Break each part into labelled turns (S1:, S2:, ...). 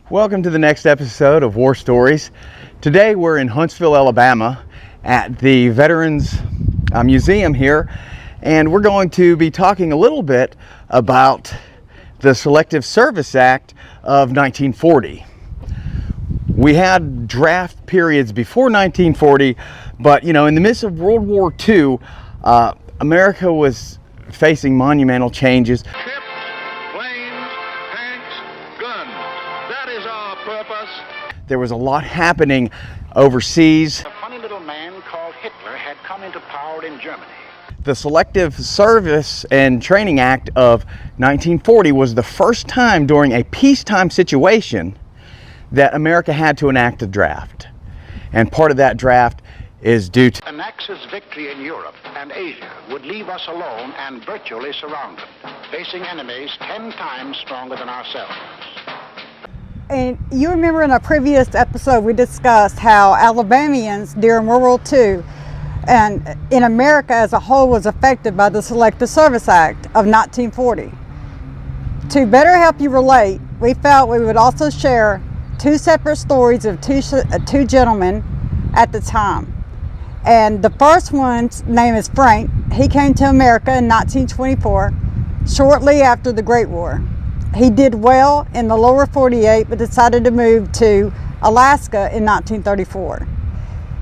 S1: Welcome to the next episode of War Stories. Today we're in Huntsville, Alabama at the Veterans Museum here, and we're going to be talking a little bit about the Selective Service Act of 1940. We had draft periods before 1940, but in the midst of World War II, America was facing monumental changes. There was a lot happening overseas.
S2: A funny little man called Hitler had come into power in Germany.
S1: The Selective Service and Training Act of 1940 was the first time during a peacetime situation that America had to enact a draft. And part of that draft is due to
S2: An Axis victory in Europe and Asia would leave us alone and virtually surrounded, facing enemies 10 times stronger than ourselves.
S3: And you remember in a previous episode we discussed how Alabamians during World War II and in America as a whole was affected by the Selective Service Act of 1940. To better help you relate, we felt we would also share two separate stories of two gentlemen at the time. And the first one's name is Frank. He came to America in 1924, shortly after the Great War. He did well in the lower 48, but decided to move to Alaska in 1934.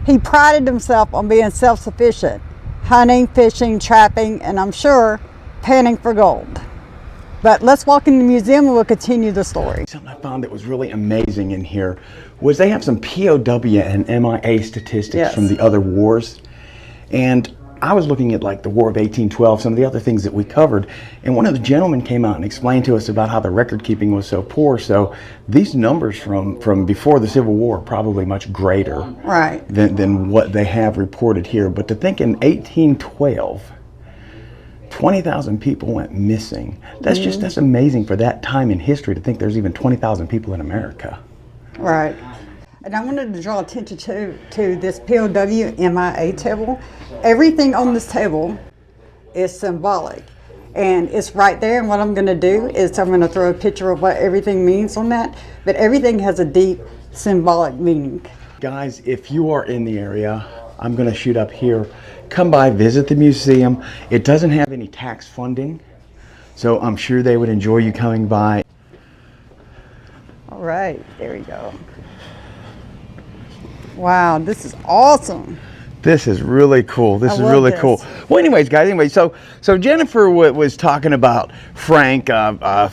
S3: He prided himself on being self-sufficient, hunting, fishing, trapping, and I'm sure panning for gold. But let's walk in the museum and we'll continue the story.
S1: Something I found that was really amazing in here was they have some POW and MIA statistics from the other wars. And I was looking at like the War of 1812, some of the other things that we covered, and one of the gentlemen came out and explained to us about how the record keeping was so poor. So these numbers from before the Civil War are probably much greater than what they have reported here. But to think in 1812, 20,000 people went missing. That's that's amazing for that time in history to think there's even 20,000 people in America.
S3: Right. And I wanted to draw attention to this POW MIA table. Everything on this table is symbolic. And it's right there. And what I'm going to do is I'm going to throw a picture of what everything means on that. But everything has a deep symbolic meaning.
S1: Guys, if you are in the area, I'm going to shoot up here. Come by, visit the museum. It doesn't have any tax funding, so I'm sure they would enjoy you coming by.
S3: All right, there we go. Wow, this is awesome.
S1: This is really cool. This is really cool. Well, anyways, guys, so Jennifer was talking about Frank, our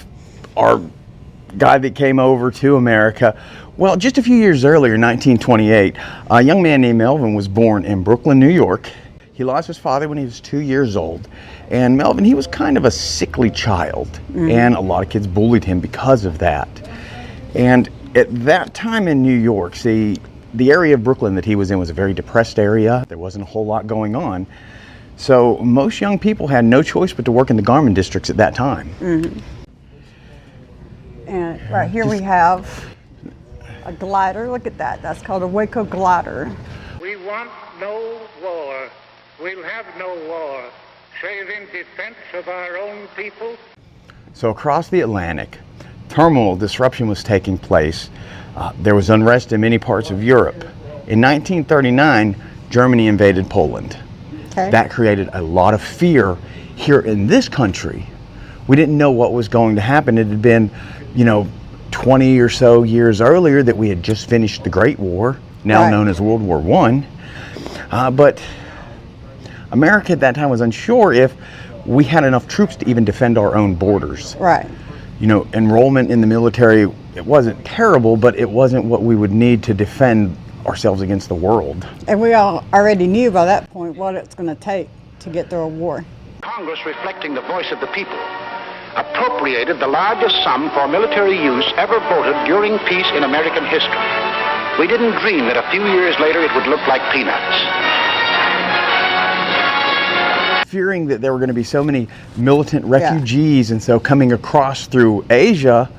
S1: guy that came over to America. Well, just a few years earlier, 1928, a young man named Melvin was born in Brooklyn, New York. He lost his father when he was 2 years old. And Melvin, he was kind of a sickly child. And a lot of kids bullied him because of that. And at that time in New York, see, the area of Brooklyn that he was in was a very depressed area. There wasn't a whole lot going on. So most young people had no choice but to work in the garment districts at that time.
S3: And right here we have a glider. Look at that. That's called a Waco glider.
S4: We want no war. We'll have no war, save in defense of our own people.
S1: So across the Atlantic, turmoil, disruption was taking place. There was unrest in many parts of Europe. In 1939, Germany invaded Poland. That created a lot of fear here in this country. We didn't know what was going to happen. It had been, 20 or so years earlier that we had just finished the Great War, now known as World War I. But America at that time was unsure if we had enough troops to even defend our own borders. Enrollment in the military, it wasn't terrible, but it wasn't what we would need to defend ourselves against the world.
S3: And we all already knew by that point what it's going to take to get through a war.
S2: Congress, reflecting the voice of the people, appropriated the largest sum for military use ever voted during peace in American history. We didn't dream that a few years later it would look like peanuts.
S1: Fearing that there were going to be so many militant refugees and so coming across through Asia,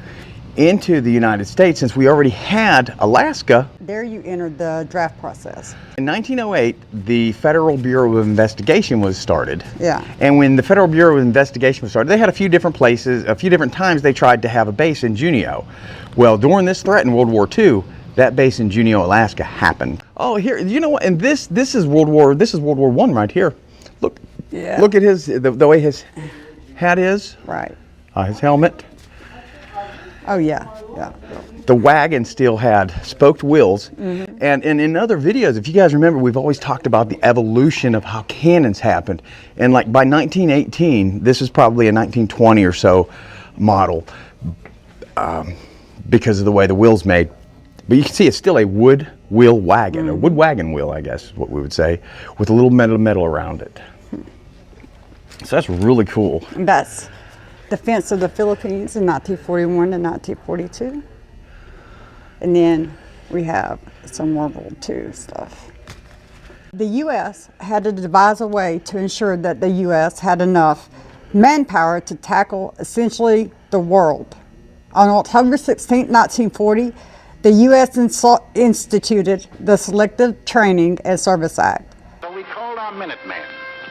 S1: into the United States, since we already had Alaska.
S3: There you entered the draft process.
S1: In 1908, the Federal Bureau of Investigation was started.
S3: Yeah.
S1: And when the Federal Bureau of Investigation was started, they had a few different places, a few different times they tried to have a base in Juneau. Well, during this threat in World War II, that base in Juneau, Alaska happened. Oh, here, you know what? And this is World War I right here. Look,
S3: Yeah.
S1: look at the way his hat is.
S3: Right.
S1: His helmet.
S3: Oh, yeah. Yeah.
S1: The wagon still had spoked wheels. And in other videos, if you guys remember, we've always talked about the evolution of how cannons happened. And like by 1918, this is probably a 1920 or so model, because of the way the wheel's made. But you can see it's still a wood wheel wagon, or wood wagon wheel, I guess is what we would say, with a little metal around it. So that's really cool.
S3: And that's defense of the Philippines in 1941 to 1942. And then we have some World War II stuff. The U.S. had to devise a way to ensure that the U.S. had enough manpower to tackle essentially the world. On October 16, 1940, the U.S. instituted the Selective Training and Service Act.
S2: So we called our Minutemen,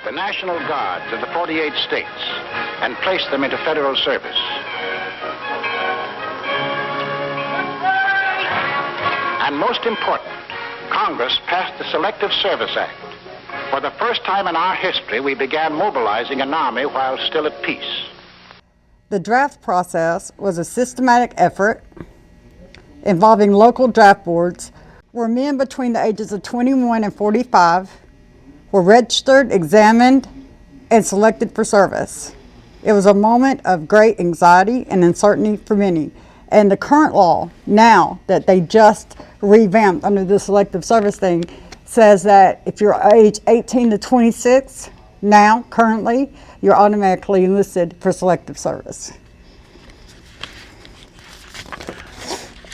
S2: the National Guards of the 48 states, and placed them into federal service. And most important, Congress passed the Selective Service Act. For the first time in our history, we began mobilizing an army while still at peace.
S3: The draft process was a systematic effort involving local draft boards where men between the ages of 21 and 45 were registered, examined, and selected for service. It was a moment of great anxiety and uncertainty for many. And the current law, now that they just revamped under the selective service thing, says that if you're age 18 to 26, now, currently, you're automatically enlisted for selective service.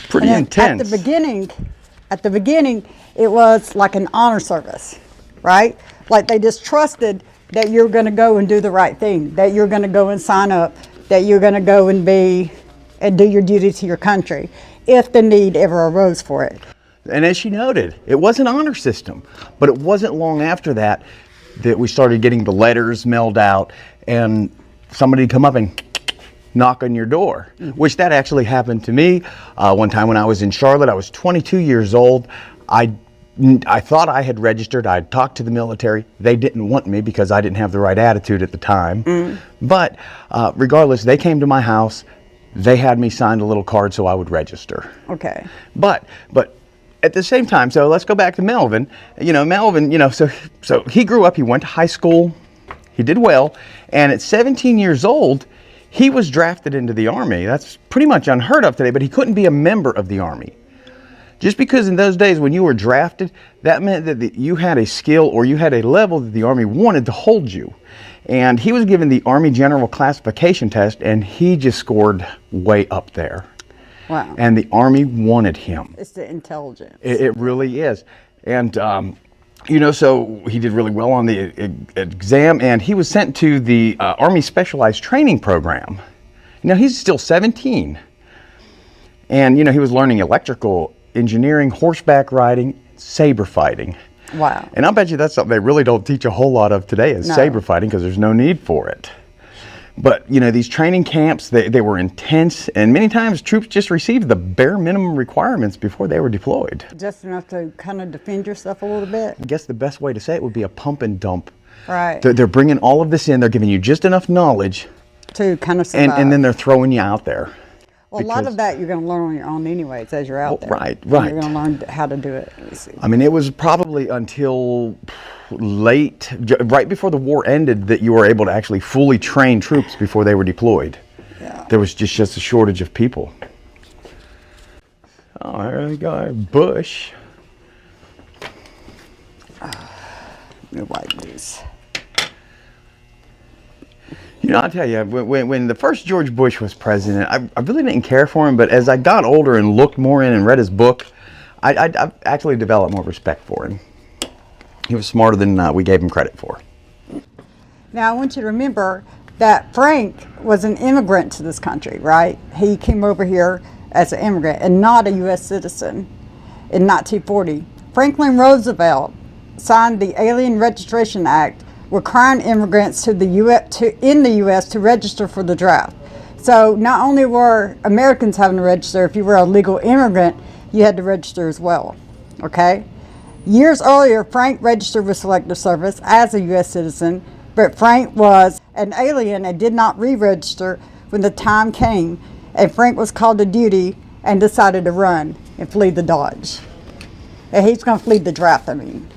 S1: Pretty intense.
S3: At the beginning, it was like an honor service, right? Like they just trusted that you're going to go and do the right thing, that you're going to go and sign up, that you're going to go and do your duty to your country, if the need ever arose for it.
S1: And as she noted, it was an honor system, but it wasn't long after that that we started getting the letters mailed out and somebody would come up and knock on your door, which that actually happened to me. One time when I was in Charlotte, I was 22 years old. I thought I had registered. I had talked to the military. They didn't want me because I didn't have the right attitude at the time. But regardless, they came to my house. They had me sign a little card so I would register.
S3: Okay.
S1: But at the same time, so let's go back to Melvin. Melvin, so he grew up, he went to high school, he did well, and at 17 years old, he was drafted into the Army. That's pretty much unheard of today, but he couldn't be a member of the Army. Just because in those days when you were drafted, that meant that you had a skill or you had a level that the Army wanted to hold you. And he was given the Army General Classification Test, and he just scored way up there.
S3: Wow.
S1: And the Army wanted him.
S3: It's the intelligence.
S1: It really is. And, so he did really well on the exam, and he was sent to the Army Specialized Training Program. Now, he's still 17. And, he was learning electrical engineering, horseback riding, saber fighting.
S3: Wow.
S1: And I'll bet you that's something they really don't teach a whole lot of today is saber fighting, because there's no need for it. But, these training camps, they were intense, and many times troops just received the bare minimum requirements before they were deployed.
S3: Just enough to kind of defend yourself a little bit?
S1: I guess the best way to say it would be a pump and dump.
S3: Right.
S1: They're bringing all of this in, they're giving you just enough knowledge.
S3: To kind of survive.
S1: And then they're throwing you out there.
S3: Well, a lot of that you're going to learn on your own anyways as you're out there.
S1: Right.
S3: You're going to learn how to do it.
S1: I mean, it was probably until late, right before the war ended, that you were able to actually fully train troops before they were deployed.
S3: Yeah.
S1: There was just a shortage of people. Oh, there we go, Bush.
S3: Let me wipe these.
S1: I'll tell you, when the first George Bush was president, I really didn't care for him, but as I got older and looked more in and read his book, I actually developed more respect for him. He was smarter than we gave him credit for.
S3: Now, I want you to remember that Frank was an immigrant to this country, right? He came over here as an immigrant and not a U.S. citizen in 1940. Franklin Roosevelt signed the Alien Registration Act, requiring immigrants in the U.S. to register for the draft. So not only were Americans having to register, if you were a legal immigrant, you had to register as well, okay? Years earlier, Frank registered with Selective Service as a U.S. citizen, but Frank was an alien and did not re-register when the time came, and Frank was called to duty and decided to run and flee the Dodge. And he's going to flee the draft, I mean.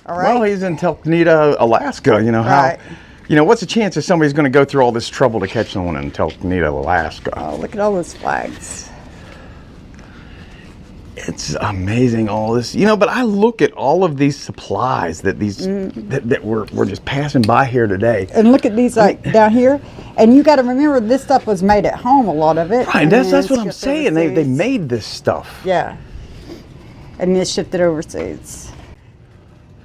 S3: All right?
S1: Well, he's in Talkeetna, Alaska. You know,
S3: Right.
S1: What's the chance that somebody's going to go through all this trouble to catch someone in Talkeetna, Alaska?
S3: Oh, look at all those flags.
S1: It's amazing, all this, but I look at all of these supplies that that we're just passing by here today.
S3: And look at these down here. And you got to remember, this stuff was made at home, a lot of it.
S1: Right, that's what I'm
S3: shipped
S1: saying. They
S3: overseas.
S1: made this stuff.
S3: Yeah. And it's shipped it overseas.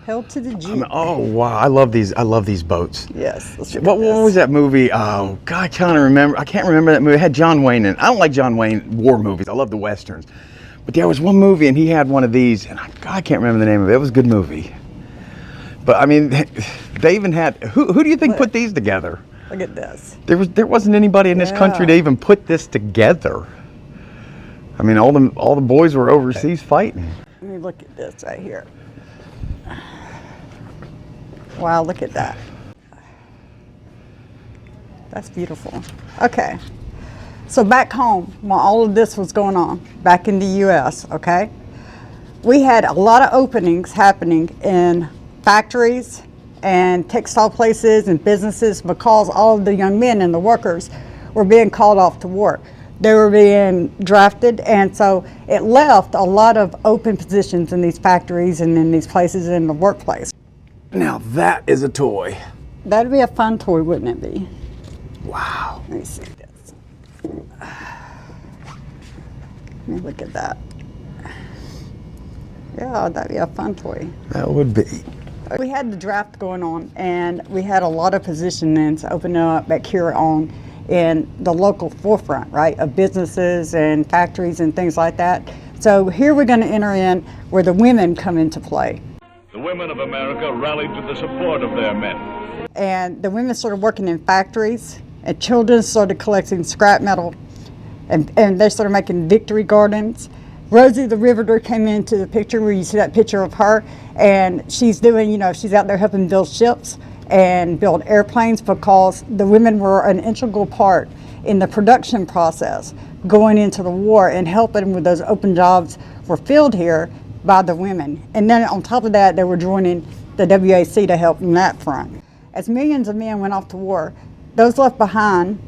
S3: Held to the Jeep.
S1: Oh wow, I love these boats.
S3: Yes. let's look
S1: What
S3: at this.
S1: was that movie? Oh God, I can't remember that movie. It had John Wayne in it. I don't like John Wayne war movies. I love the westerns. But there was one movie, and he had one of these, and I can't remember the name of it. It was a good movie. But I mean, they even had. Who do you think put these together?
S3: Look at this.
S1: There wasn't anybody in this country to even put this together. I mean, all the boys were overseas fighting.
S3: Let me look at this right here. Wow, look at that. That's beautiful. Okay. So back home, while all of this was going on, back in the U.S., okay, we had a lot of openings happening in factories and textile places and businesses because all of the young men and the workers were being called off to work. They were being drafted, and so it left a lot of open positions in these factories and in these places in the workplace.
S1: Now that is a toy.
S3: That'd be a fun toy, wouldn't it be?
S1: Wow.
S3: Let me see this. Let me look at that. Yeah, that'd be a fun toy.
S1: That would be.
S3: We had the draft going on, and we had a lot of positions opening up back here in the local forefront, right, of businesses and factories and things like that. So here we're going to enter in where the women come into play.
S5: The women of America rallied to the support of their men.
S3: And the women started working in factories, and children started collecting scrap metal, and they started making victory gardens. Rosie the Riveter came into the picture where you see that picture of her, and she's doing, she's out there helping build ships and build airplanes because the women were an integral part in the production process going into the war, and helping with those open jobs were filled here by the women. And then on top of that, they were joining the WAC to help in that front. As millions of men went off to war, those left behind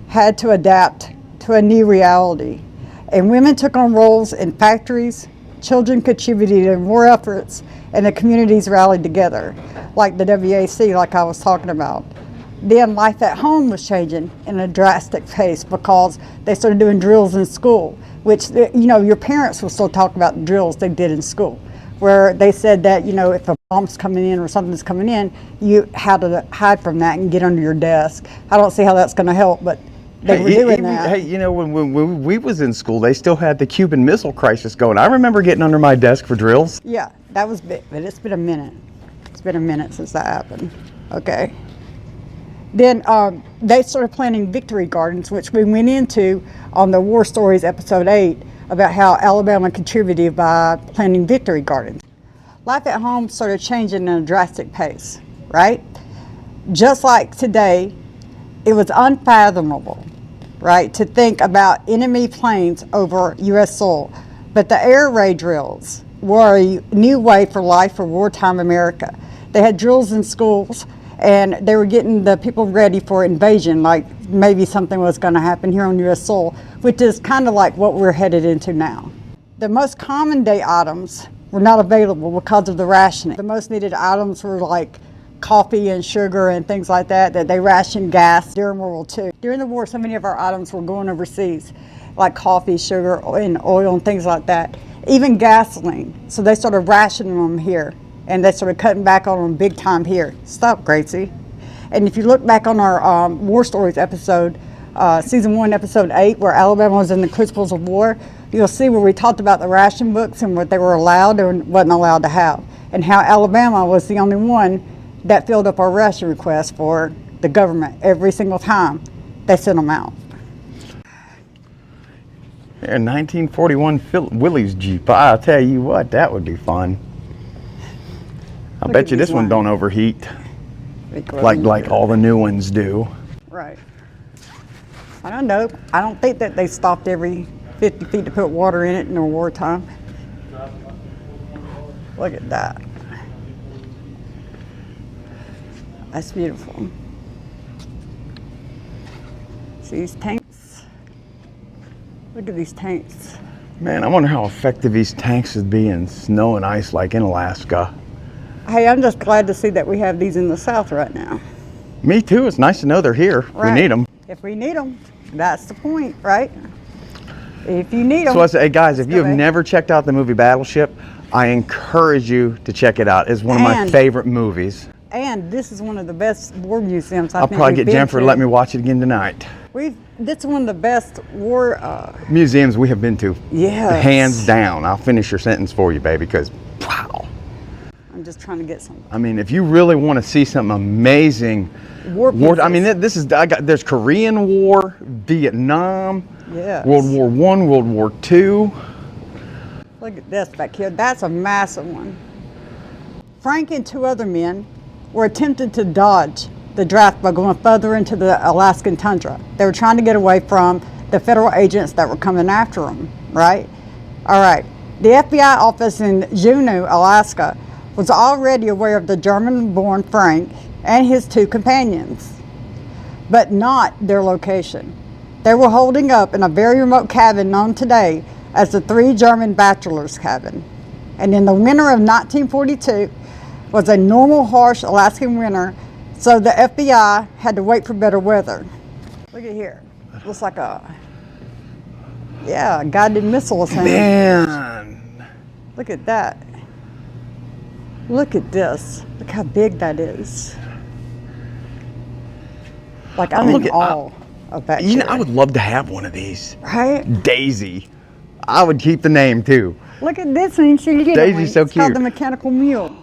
S3: had to adapt to a new reality. And women took on roles in factories, children contributed in war efforts, and the communities rallied together, like the WAC, like I was talking about. Then life at home was changing in a drastic pace because they started doing drills in school, which, your parents will still talk about the drills they did in school, where they said that, if a bomb's coming in or something's coming in, you had to hide from that and get under your desk. I don't see how that's going to help, but they were doing that.
S1: Hey, when we was in school, they still had the Cuban Missile Crisis going. I remember getting under my desk for drills.
S3: Yeah, that was big, but it's been a minute. It's been a minute since that happened. Okay. Then they started planting victory gardens, which we went into on the War Stories episode 8 about how Alabama contributed by planting victory gardens. Life at home started changing at a drastic pace, right? Just like today, it was unfathomable, right, to think about enemy planes over U.S. soil. But the air raid drills were a new way for life for wartime America. They had drills in schools, and they were getting the people ready for invasion, like maybe something was going to happen here on U.S. soil, which is kind of like what we're headed into now. The most common day items were not available because of the rationing. The most needed items were like coffee and sugar and things like that they rationed gas during World War II. During the war, so many of our items were going overseas, like coffee, sugar, and oil and things like that. Even gasoline. So they started rationing them here, and they started cutting back on them big time here. Stop, Gracie. And if you look back on our War Stories episode season 1, episode 8, where Alabama was in the crucibles of war, you'll see where we talked about the ration books and what they were allowed and wasn't allowed to have, and how Alabama was the only one that filled up our ration requests for the government every single time they sent them out.
S1: Yeah, 1941 Willys Jeep. I'll tell you what, that would be fun. I
S3: Look
S1: bet
S3: at
S1: you
S3: these
S1: this one
S3: ones.
S1: don't overheat like all the new ones do.
S3: Right. I don't know. I don't think that they stopped every 50 feet to put water in it in the wartime. Look at that. That's beautiful. See these tanks? Look at these tanks.
S1: Man, I wonder how effective these tanks would be in snow and ice like in Alaska.
S3: Hey, I'm just glad to see that we have these in the South right now.
S1: Me too. It's nice to know they're here.
S3: Right.
S1: We need them.
S3: If we need them, that's the point, right? If you need them.
S1: So I say, hey guys, if you have
S3: Okay.
S1: never checked out the movie Battleship, I encourage you to check it out. It's one of my
S3: And-
S1: favorite movies.
S3: And this is one of the best war museums
S1: I'll probably get Jennifer to let me watch it again tonight.
S3: This is one of the best war.
S1: Museums we have been to.
S3: Yes.
S1: Hands down. I'll finish your sentence for you, baby, because wow.
S3: I'm just trying to get some
S1: I mean, if you really want to see something amazing,
S3: war pieces.
S1: I mean, this is there's Korean War, Vietnam,
S3: Yes.
S1: World War I, World War II.
S3: Look at this back here. That's a massive one. Frank and 2 other men were attempting to dodge the draft by going further into the Alaskan tundra. They were trying to get away from the federal agents that were coming after them, right? All right. The FBI office in Juneau, Alaska, was already aware of the German-born Frank and his 2 companions, but not their location. They were holding up in a very remote cabin known today as the 3 German Bachelors Cabin. And in the winter of 1942 was a normal, harsh Alaskan winter, so the FBI had to wait for better weather. Look at here. Looks like a guided missile or something.
S1: Man.
S3: Look at that. Look at this. Look how big that is. Like, I'm in awe of that.
S1: You know,
S3: chair.
S1: I would love to have one of these.
S3: Right?
S1: Daisy. I would keep the name too.
S3: Look at this one. So you get
S1: Daisy's
S3: one.
S1: so
S3: It's called
S1: cute.
S3: the mechanical mule.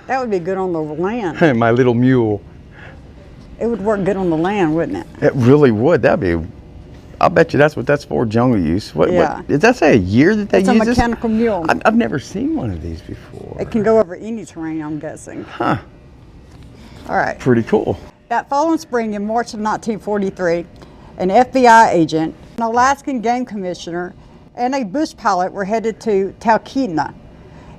S3: That would be good on the land.
S1: My little mule.
S3: It would work good on the land, wouldn't it?
S1: It really would. That'd be. I'll bet you that's what that's for, jungle use. What does that say? A year that they
S3: It's
S1: use
S3: a
S1: this?
S3: mechanical mule.
S1: I've never seen one of these before.
S3: It can go over any terrain, I'm guessing.
S1: Huh.
S3: All right.
S1: Pretty cool.
S3: That following spring, in March of 1943, an FBI agent, an Alaskan game commissioner, and a bush pilot were headed to Talkeetna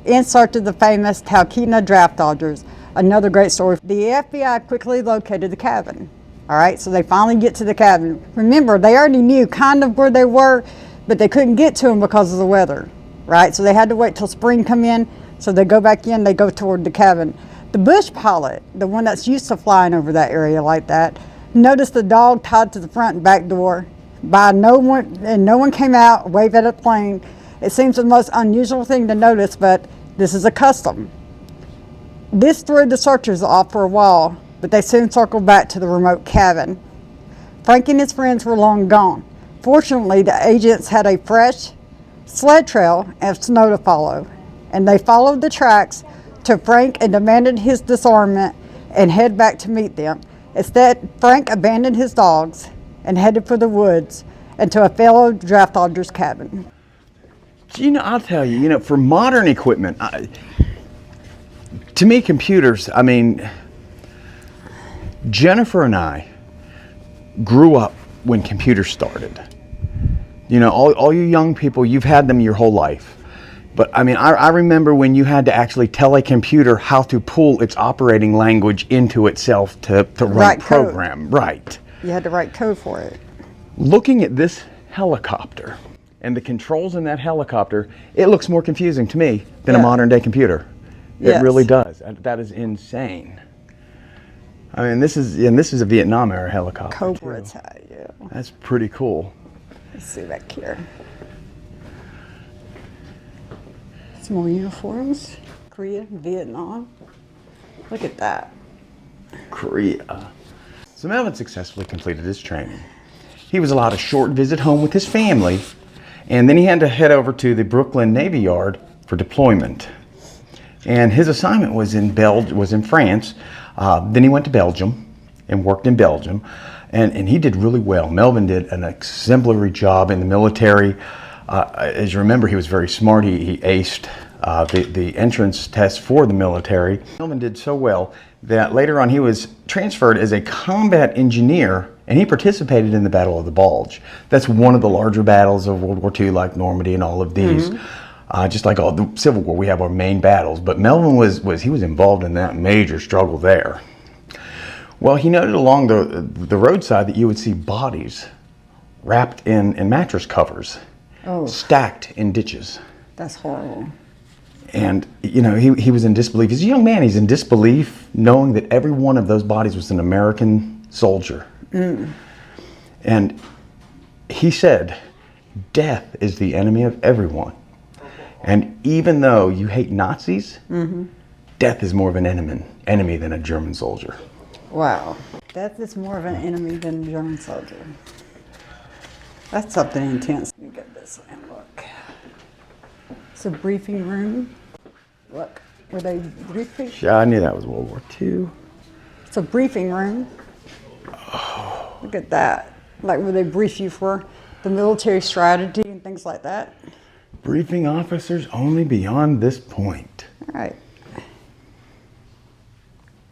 S3: in search of the famous Talkeetna draft dodgers. Another great story. The FBI quickly located the cabin. All right, so they finally get to the cabin. Remember, they already knew kind of where they were, but they couldn't get to them because of the weather, right? So they had to wait till spring come in, so they go back in, they go toward the cabin. The bush pilot, the one that's used to flying over that area like that, noticed the dog tied to the front and back door. No one came out, waved at a plane. It seems the most unusual thing to notice, but this is a custom. This threw the searchers off for a while, but they soon circled back to the remote cabin. Frank and his friends were long gone. Fortunately, the agents had a fresh sled trail and snow to follow, and they followed the tracks to Frank and demanded his disarmament and head back to meet them. Instead, Frank abandoned his dogs and headed for the woods and to a fellow draft dodger's cabin.
S1: You know, I'll tell you, for modern equipment, to me, computers, I mean, Jennifer and I grew up when computers started. All you young people, you've had them your whole life. But I mean, I remember when you had to actually tell a computer how to pull its operating language into itself to run a program. Right.
S3: You had to write code for it.
S1: Looking at this helicopter and the controls in that helicopter, it looks more confusing to me than a modern day computer. It really does. That is insane. I mean, this is a Vietnam era helicopter.
S3: Cobra
S1: too.
S3: tie, yeah.
S1: That's pretty cool.
S3: Let's see back here. Some more uniforms. Korea, Vietnam. Look at that.
S1: Korea. So Melvin successfully completed his training. he was allowed a short visit home with his family, and then he had to head over to the Brooklyn Navy Yard for deployment. And his assignment was in France. Then he went to Belgium and worked in Belgium, and he did really well. Melvin did an exemplary job in the military. As you remember, he was very smart. He aced the entrance test for the military. Melvin did so well that later on he was transferred as a combat engineer, and he participated in the Battle of the Bulge. That's one of the larger battles of World War II, like Normandy and all of these. Just like all the Civil War, we have our main battles, but Melvin was involved in that major struggle there. Well, he noted along the roadside that you would see bodies wrapped in mattress covers, stacked in ditches.
S3: That's horrible.
S1: And, you know, he was in disbelief. He's a young man. He's in disbelief knowing that every one of those bodies was an American soldier. And he said, death is the enemy of everyone. And even though you hate Nazis, death is more of an enemy than a German soldier.
S3: Wow. Death is more of an enemy than a German soldier. That's something intense. Let me get this and look. It's a briefing room. Look, were they briefing?
S1: Yeah, I knew that was World War II.
S3: It's a briefing room. Look at that. Like where they brief you for the military strategy and things like that.
S1: Briefing officers only beyond this point.
S3: All right.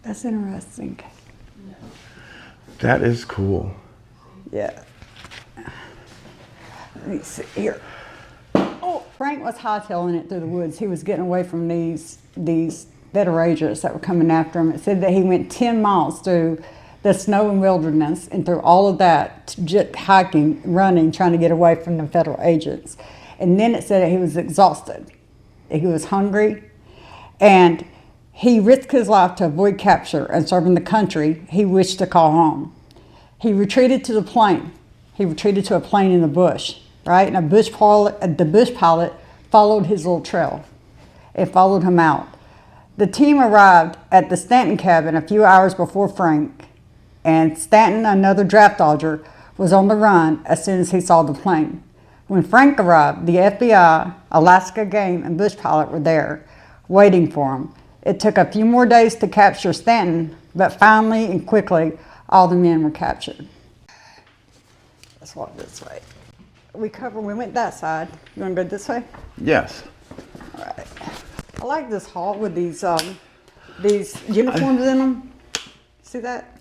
S3: That's interesting.
S1: That is cool.
S3: Yeah. Let me see here. Oh, Frank was hightailing it through the woods. He was getting away from these Etheridges that were coming after him. It said that he went 10 miles through the snow and wilderness and through all of that, just hiking, running, trying to get away from the federal agents. And then it said that he was exhausted. He was hungry, and he risked his life to avoid capture and serving the country he wished to call home. He retreated to the plane. He retreated to a plane in the bush, right? And the bush pilot followed his little trail and followed him out. The team arrived at the Stanton cabin a few hours before Frank, and Stanton, another draft dodger, was on the run as soon as he saw the plane. When Frank arrived, the FBI, Alaska Game, and bush pilot were there, waiting for him. It took a few more days to capture Stanton, but finally and quickly, all the men were captured. Let's walk this way. We went that side. You want to go this way?
S1: Yes.
S3: All right. I like this hall with these uniforms in them. See that?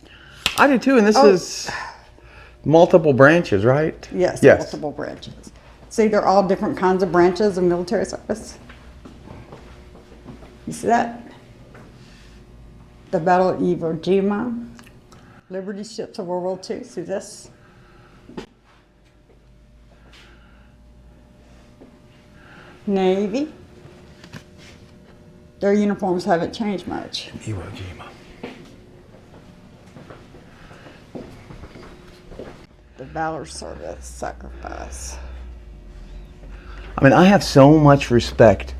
S1: I do too, and this is multiple branches, right?
S3: Yes,
S1: yes.
S3: Multiple branches. See, they're all different kinds of branches of military service. You see that? The Battle of Iwo Jima, Liberty ships of World War II. See this? Navy. Their uniforms haven't changed much.
S1: Iwo Jima.
S3: The Valor Service Sacrifice.
S1: I mean, I have so much respect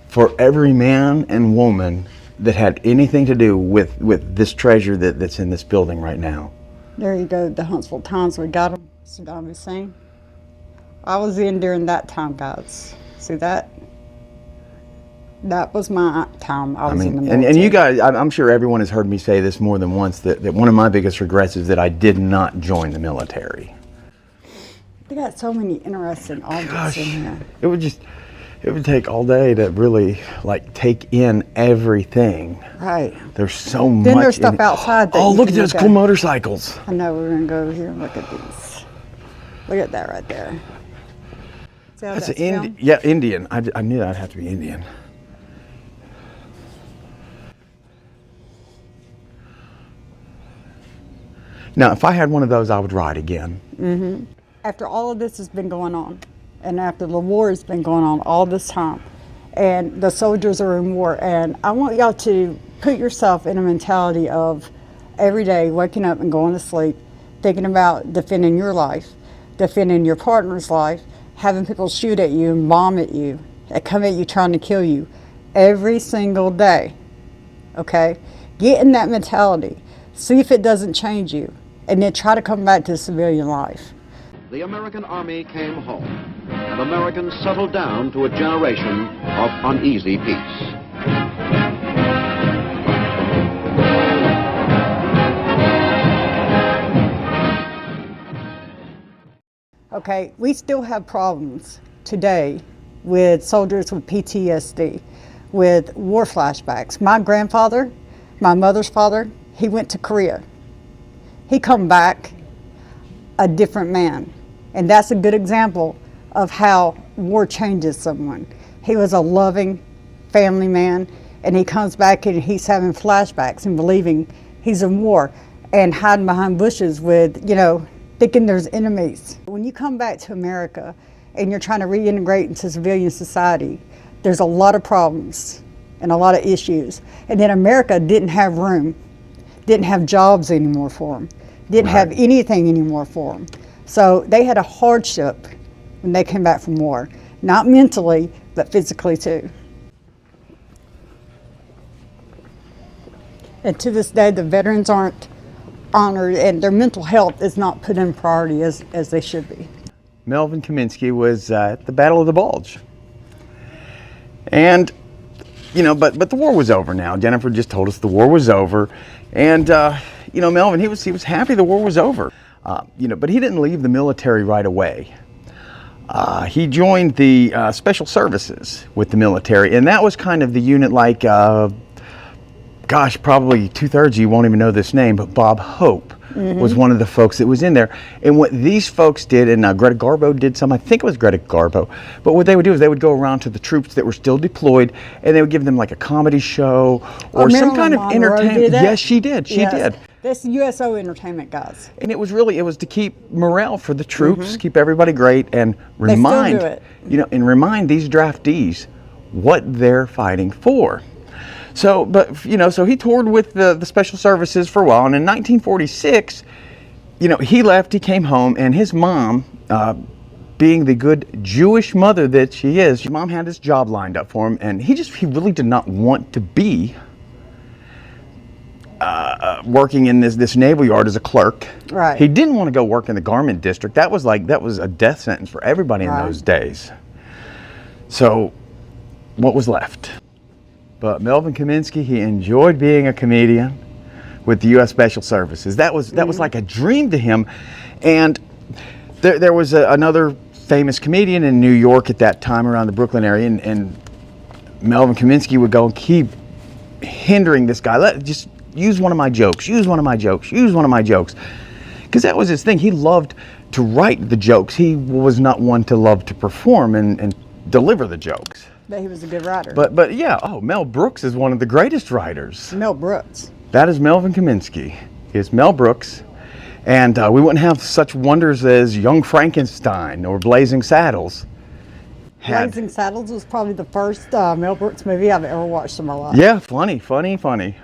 S1: for every man and woman that had anything to do with this treasure that's in this building right now.
S3: There you go, the Huntsville Times. We got them. Saddam Hussein. I was in during that time, guys. See that? That was my time. I was in the military.
S1: And you guys, I'm sure everyone has heard me say this more than once, that one of my biggest regrets is that I did not join the military.
S3: They got so many interesting objects in here.
S1: It would take all day to really take in everything.
S3: Right.
S1: There's so much.
S3: Then there's stuff outside.
S1: Oh, look at those cool motorcycles.
S3: I know, we're gonna go over here and look at these. Look at that right there. See how
S1: That's
S3: filmed?
S1: Indian. I knew that'd have to be Indian. Now, if I had one of those, I would ride again.
S3: Mm-hmm. After all of this has been going on, and after the war has been going on all this time, and the soldiers are in war, and I want y'all to put yourself in a mentality of every day waking up and going to sleep, thinking about defending your life, defending your partner's life, having people shoot at you and bomb at you, and come at you trying to kill you every single day, okay? Get in that mentality. See if it doesn't change you, and then try to come back to civilian life.
S6: the American Army came home, and Americans settled down to a generation of uneasy peace.
S3: Okay, we still have problems today with soldiers with PTSD, with war flashbacks. My grandfather, my mother's father, he went to Korea. He come back a different man. And that's a good example of how war changes someone. He was a loving family man, and he comes back and he's having flashbacks and believing he's in war and hiding behind bushes with, thinking there's enemies. When you come back to America and you're trying to reintegrate into civilian society, there's a lot of problems and a lot of issues. And then America didn't have room, didn't have jobs anymore for them, didn't have anything anymore for them. So they had a hardship when they came back from war, not mentally, but physically too. And to this day, the veterans aren't honored, and their mental health is not put in priority as they should be.
S1: Melvin Kaminsky was at the Battle of the Bulge. And, but the war was over now. Jennifer just told us the war was over. And, Melvin, he was happy the war was over. But he didn't leave the military right away. He joined the special services with the military, and that was kind of the unit like, probably 2/3 of you won't even know this name, but Bob Hope was one of the folks that was in there. And what these folks did, and Greta Garbo did some, I think it was Greta Garbo, but what they would do is they would go around to the troops that were still deployed, and they would give them like a comedy show or some kind of entertainment. Yes, she did. She did.
S3: That's USO Entertainment guys.
S1: And it was to keep morale for the troops, keep everybody great, and remind, and remind these draftees what they're fighting for. So, so he toured with the special services for a while, and in 1946, he left, he came home, and his mom, being the good Jewish mother that she is, his mom had this job lined up for him, and he really did not want to be working in this naval yard as a clerk.
S3: Right.
S1: He didn't want to go work in the garment district. That was a death sentence for everybody in those days. So, what was left? But Melvin Kaminsky, he enjoyed being a comedian with the U.S. Special Services. That was like a dream to him. And there was another famous comedian in New York at that time, around the Brooklyn area, and Melvin Kaminsky would go and keep hindering this guy. Just use one of my jokes, use one of my jokes, use one of my jokes. Because that was his thing. He loved to write the jokes. He was not one to love to perform and deliver the jokes.
S3: But he was a good writer.
S1: But yeah, Mel Brooks is one of the greatest writers.
S3: Mel Brooks.
S1: That is Melvin Kaminsky. It's Mel Brooks. And we wouldn't have such wonders as Young Frankenstein or Blazing Saddles.
S3: Blazing Saddles was probably the first Mel Brooks movie I've ever watched in my life.
S1: Yeah, funny.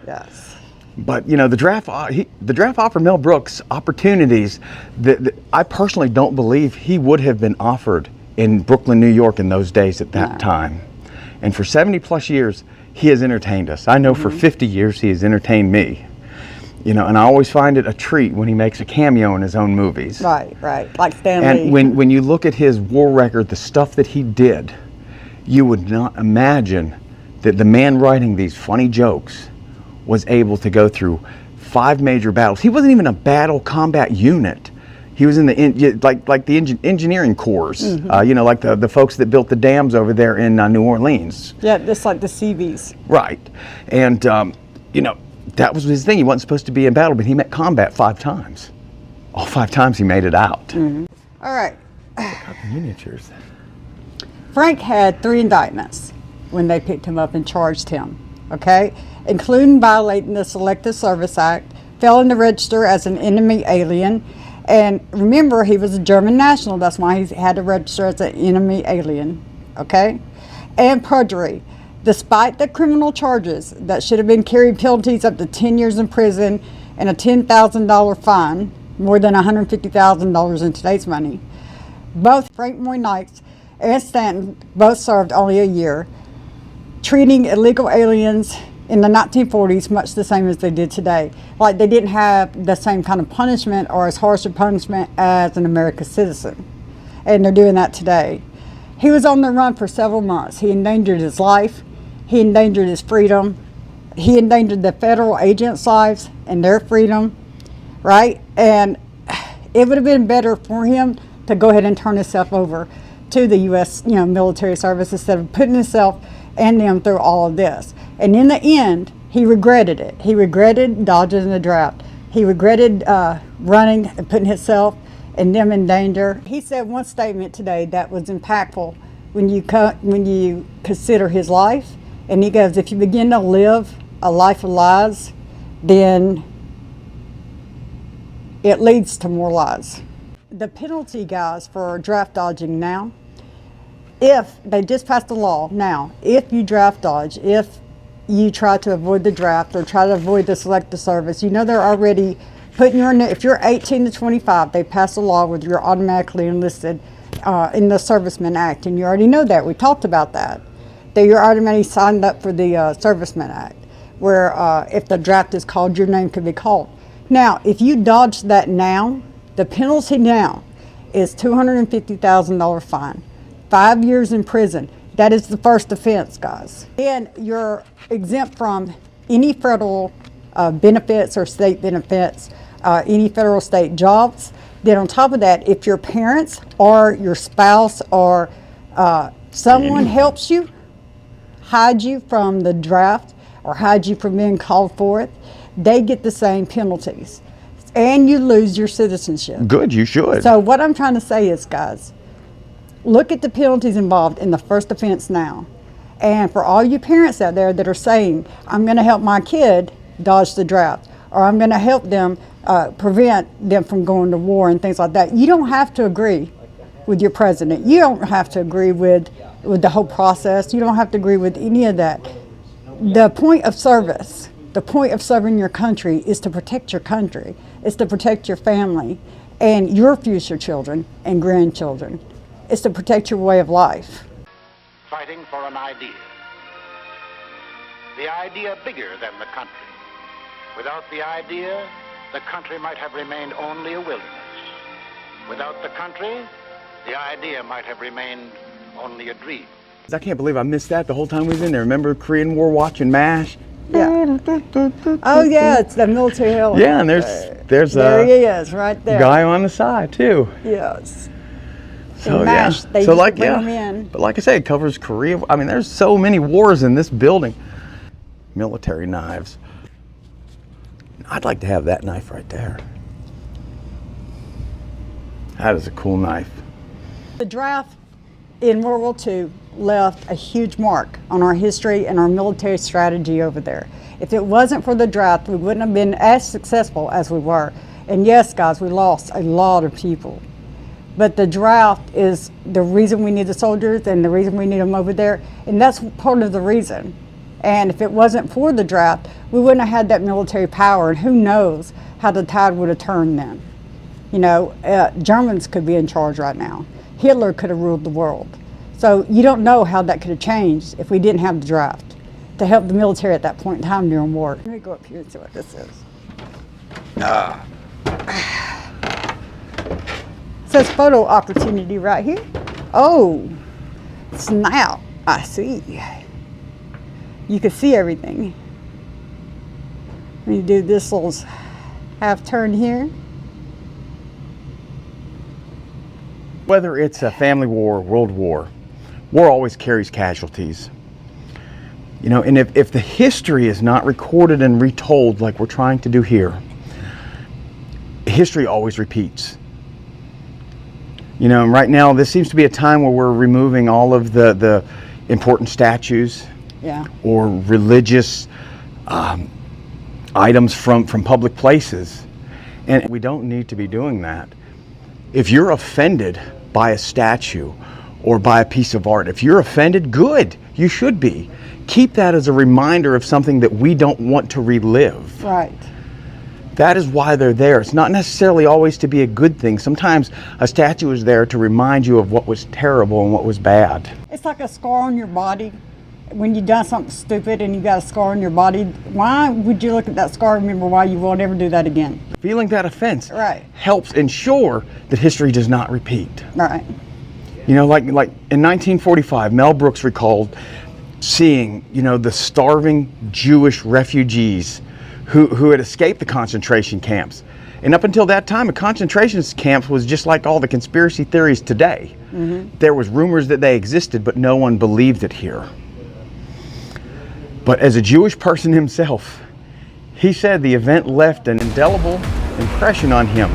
S3: Yes.
S1: But the draft offered Mel Brooks opportunities that I personally don't believe he would have been offered in Brooklyn, New York in those days at that time. And for 70 plus years, he has entertained us. I know for 50 years he has entertained me. And I always find it a treat when he makes a cameo in his own movies.
S3: Right, like Stan Lee.
S1: And when you look at his war record, the stuff that he did, you would not imagine that the man writing these funny jokes was able to go through 5 major battles. He wasn't even a battle combat unit. He was in the engineering corps, like the folks that built the dams over there in New Orleans.
S3: Yeah, just like the Seabees.
S1: Right, and that was his thing. He wasn't supposed to be in battle, but he met combat 5 times. All 5 times he made it out.
S3: All right.
S1: Miniatures.
S3: Frank had 3 indictments when they picked him up and charged him. Okay, including violating the Selective Service Act, failing to register as an enemy alien. And remember, he was a German national. That's why he had to register as an enemy alien, okay? And perjury. Despite the criminal charges that should have been carried penalties up to 10 years in prison and a $10,000 fine, more than $150,000 in today's money, both Frank Moynihan and Stanton both served only a year, treating illegal aliens in the 1940s, much the same as they did today. Like, they didn't have the same kind of punishment or as harsh a punishment as an American citizen. And they're doing that today. He was on the run for several months. He endangered his life. He endangered his freedom. He endangered the federal agents' lives and their freedom, right? And it would have been better for him to go ahead and turn himself over to the U.S. Military service instead of putting himself and them through all of this. And in the end, he regretted it. He regretted dodging the draft. He regretted running and putting himself and them in danger. He said one statement today that was impactful when you consider his life. And he goes, if you begin to live a life of lies, then it leads to more lies. The penalty, guys, for draft dodging now, if they just passed a law now, if you draft dodge, if you try to avoid the draft or try to avoid the Selective service, they're already putting your, if you're 18 to 25, they passed a law where you're automatically enlisted in the Servicemen Act, and you already know that. We talked about that you're automatically signed up for the Servicemen Act, where if the draft is called, your name could be called. Now, if you dodge that now, the penalty now is $250,000 fine, 5 years in prison. That is the first offense, guys. And you're exempt from any federal benefits or state benefits, any federal state jobs. Then on top of that, if your parents or your spouse or someone helps you, hide you from the draft or hide you from being called forth, they get the same penalties. And you lose your citizenship.
S1: Good, you should.
S3: So what I'm trying to say is, guys, look at the penalties involved in the first offense now. And for all you parents out there that are saying, I'm going to help my kid dodge the draft, or I'm going to help them prevent them from going to war and things like that, you don't have to agree with your president. You don't have to agree with the whole process. You don't have to agree with any of that. The point of service, the point of serving your country is to protect your country. It's to protect your family and your future children and grandchildren. It's to protect your way of life.
S2: Fighting for an idea. The idea bigger than the country. Without the country might have remained only a wilderness. Without the country, the idea might have remained only a dream.
S1: I can't believe I missed that the whole time we was in there. Remember Korean War watching MASH?
S3: Yeah. Oh yeah, it's the military helicopter.
S1: Yeah, and there's
S3: there he is, right there.
S1: Guy on the side too.
S3: Yes.
S1: So
S3: MASH,
S1: yeah,
S3: they
S1: so
S3: just
S1: like
S3: bring
S1: yeah,
S3: them in.
S1: but like I say, it covers Korea. I mean, there's so many wars in this building. Military knives. I'd like to have that knife right there. That is a cool knife.
S3: The draft in World War II left a huge mark on our history and our military strategy over there. If it wasn't for the draft, we wouldn't have been as successful as we were. And yes, guys, we lost a lot of people. But the draft is the reason we need the soldiers and the reason we need them over there. And that's part of the reason. And if it wasn't for the draft, we wouldn't have had that military power. And who knows how the tide would have turned then. Germans could be in charge right now. Hitler could have ruled the world. So you don't know how that could have changed if we didn't have the draft to help the military at that point in time during war. Let me go up here and see what this is. It says photo opportunity right here. Oh, snap, I see. You can see everything. Let me do this little half turn here.
S1: Whether it's a family war or world war, war always carries casualties. And if the history is not recorded and retold like we're trying to do here, history always repeats. And right now this seems to be a time where we're removing all of the important statues or religious items from public places. And we don't need to be doing that. If you're offended by a statue or by a piece of art, if you're offended, good, you should be. Keep that as a reminder of something that we don't want to relive.
S3: Right.
S1: That is why they're there. It's not necessarily always to be a good thing. Sometimes a statue is there to remind you of what was terrible and what was bad.
S3: It's like a scar on your body. when you've done something stupid and you got a scar on your body, why would you look at that scar and remember why you won't ever do that again?
S1: Feeling that offense
S3: Right.
S1: helps ensure that history does not repeat.
S3: Right.
S1: You know, like in 1945, Mel Brooks recalled seeing, you know, the starving Jewish refugees who had escaped the concentration camps. And up until that time, a concentration camp was just like all the conspiracy theories today. There was rumors that they existed, but no one believed it here. But as a Jewish person himself, he said the event left an indelible impression on him,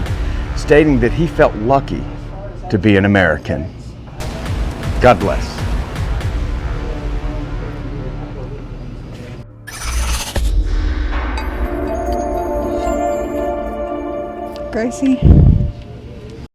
S1: stating that he felt lucky to be an American. God bless.
S3: Gracie?